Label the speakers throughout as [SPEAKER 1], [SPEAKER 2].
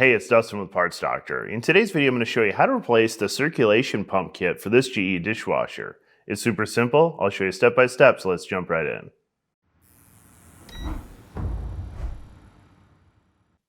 [SPEAKER 1] Hey, it's Dustin with Parts Doctor. In today's video, I'm going to show you how to replace the circulation pump kit for this GE dishwasher. It's super simple. I'll show you step by step, so let's jump right in.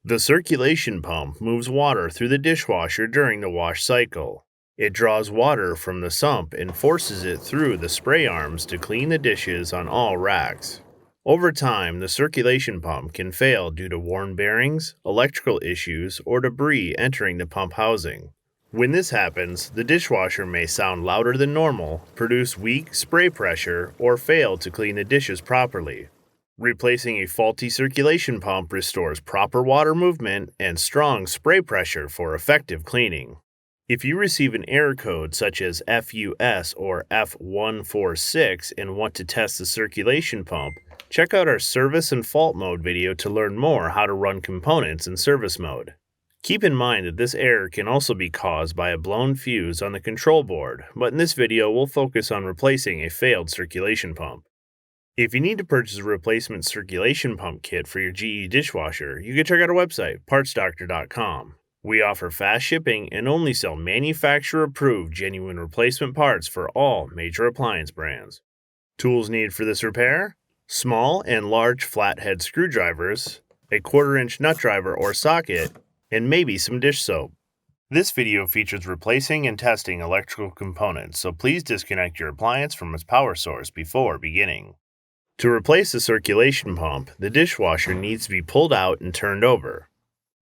[SPEAKER 1] The circulation pump moves water through the dishwasher during the wash cycle. It draws water from the sump and forces it through the spray arms to clean the dishes on all racks. Over time, the circulation pump can fail due to worn bearings, electrical issues, or debris entering the pump housing. When this happens, the dishwasher may sound louder than normal, produce weak spray pressure, or fail to clean the dishes properly. Replacing a faulty circulation pump restores proper water movement and strong spray pressure for effective cleaning. If you receive an error code such as FUS or F146 and want to test the circulation pump, check out our service and fault mode video to learn more how to run components in service mode. Keep in mind that this error can also be caused by a blown fuse on the control board, but in this video we'll focus on replacing a failed circulation pump. If you need to purchase a replacement circulation pump kit for your GE dishwasher, you can check out our website, partsdoctor.com. We offer fast shipping and only sell manufacturer-approved genuine replacement parts for all major appliance brands. Tools needed for this repair: small and large flathead screwdrivers, a 1/4-inch nut driver or socket, and maybe some dish soap. This video features replacing and testing electrical components, so please disconnect your appliance from its power source before beginning. To replace the circulation pump, the dishwasher needs to be pulled out and turned over.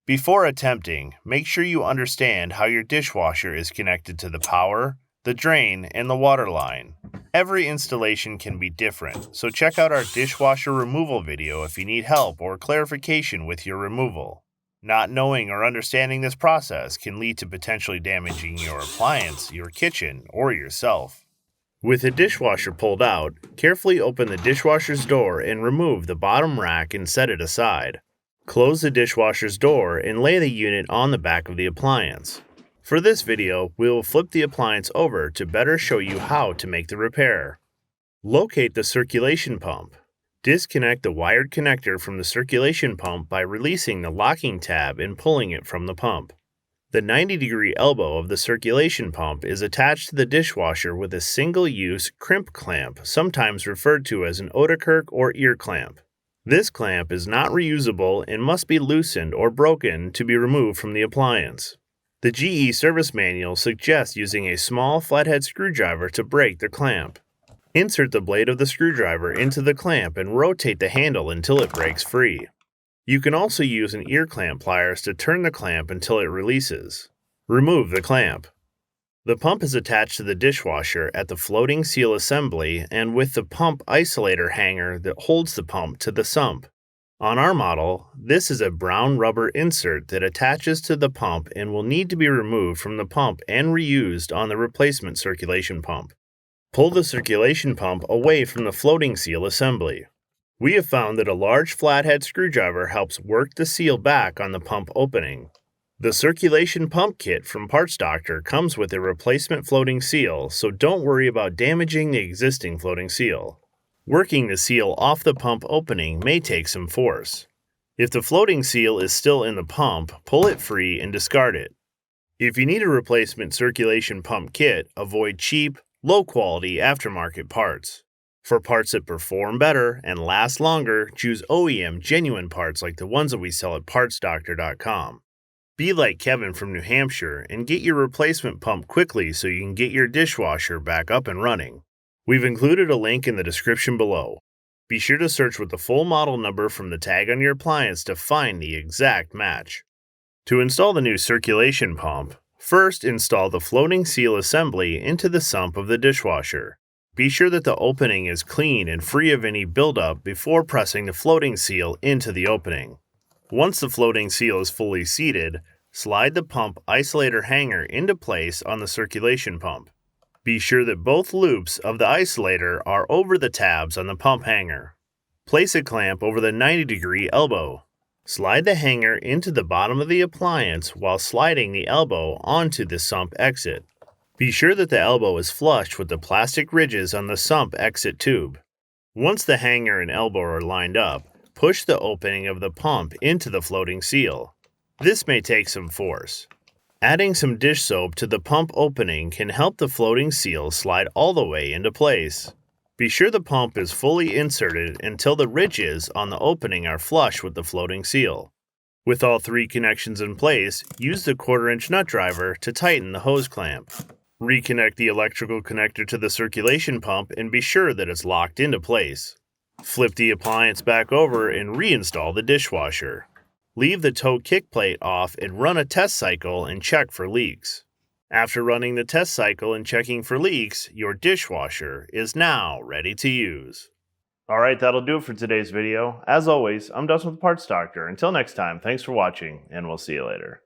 [SPEAKER 1] Before attempting, make sure you understand how your dishwasher is connected to the power, the drain, and the water line. Every installation can be different, so check out our dishwasher removal video if you need help or clarification with your removal. Not knowing or understanding this process can lead to potentially damaging your appliance, your kitchen, or yourself. With the dishwasher pulled out, carefully open the dishwasher's door and remove the bottom rack and set it aside. Close the dishwasher's door and lay the unit on the back of the appliance. For this video, we will flip the appliance over to better show you how to make the repair. Locate the circulation pump. Disconnect the wired connector from the circulation pump by releasing the locking tab and pulling it from the pump. The 90-degree elbow of the circulation pump is attached to the dishwasher with a single-use crimp clamp, sometimes referred to as an Otakirk or ear clamp. This clamp is not reusable and must be loosened or broken to be removed from the appliance. The GE service manual suggests using a small flathead screwdriver to break the clamp. Insert the blade of the screwdriver into the clamp and rotate the handle until it breaks free. You can also use an ear clamp pliers to turn the clamp until it releases. Remove the clamp. The pump is attached to the dishwasher at the floating seal assembly and with the pump isolator hanger that holds the pump to the sump. On our model, this is a brown rubber insert that attaches to the pump and will need to be removed from the pump and reused on the replacement circulation pump. Pull the circulation pump away from the floating seal assembly. We have found that a large flathead screwdriver helps work the seal back on the pump opening. The circulation pump kit from Parts Doctor comes with a replacement floating seal, so don't worry about damaging the existing floating seal. Working the seal off the pump opening may take some force. If the floating seal is still in the pump, pull it free and discard it. If you need a replacement circulation pump kit, avoid cheap, low-quality aftermarket parts. For parts that perform better and last longer, choose OEM genuine parts like the ones that we sell at partsdoctor.com. Be like Kevin from New Hampshire and get your replacement pump quickly so you can get your dishwasher back up and running. We've included a link in the description below. Be sure to search with the full model number from the tag on your appliance to find the exact match. To install the new circulation pump, first install the floating seal assembly into the sump of the dishwasher. Be sure that the opening is clean and free of any buildup before pressing the floating seal into the opening. Once the floating seal is fully seated, slide the pump isolator hanger into place on the circulation pump. Be sure that both loops of the isolator are over the tabs on the pump hanger. Place a clamp over the 90-degree elbow. Slide the hanger into the bottom of the appliance while sliding the elbow onto the sump exit. Be sure that the elbow is flush with the plastic ridges on the sump exit tube. Once the hanger and elbow are lined up, push the opening of the pump into the floating seal. This may take some force. Adding some dish soap to the pump opening can help the floating seal slide all the way into place. Be sure the pump is fully inserted until the ridges on the opening are flush with the floating seal. With all 3 connections in place, use the 1/4-inch nut driver to tighten the hose clamp. Reconnect the electrical connector to the circulation pump and be sure that it's locked into place. Flip the appliance back over and reinstall the dishwasher. Leave the tow kick plate off and run a test cycle and check for leaks. After running the test cycle and checking for leaks, your dishwasher is now ready to use. Alright, that'll do it for today's video. As always, I'm Dustin with the Parts Doctor. Until next time, thanks for watching, and we'll see you later.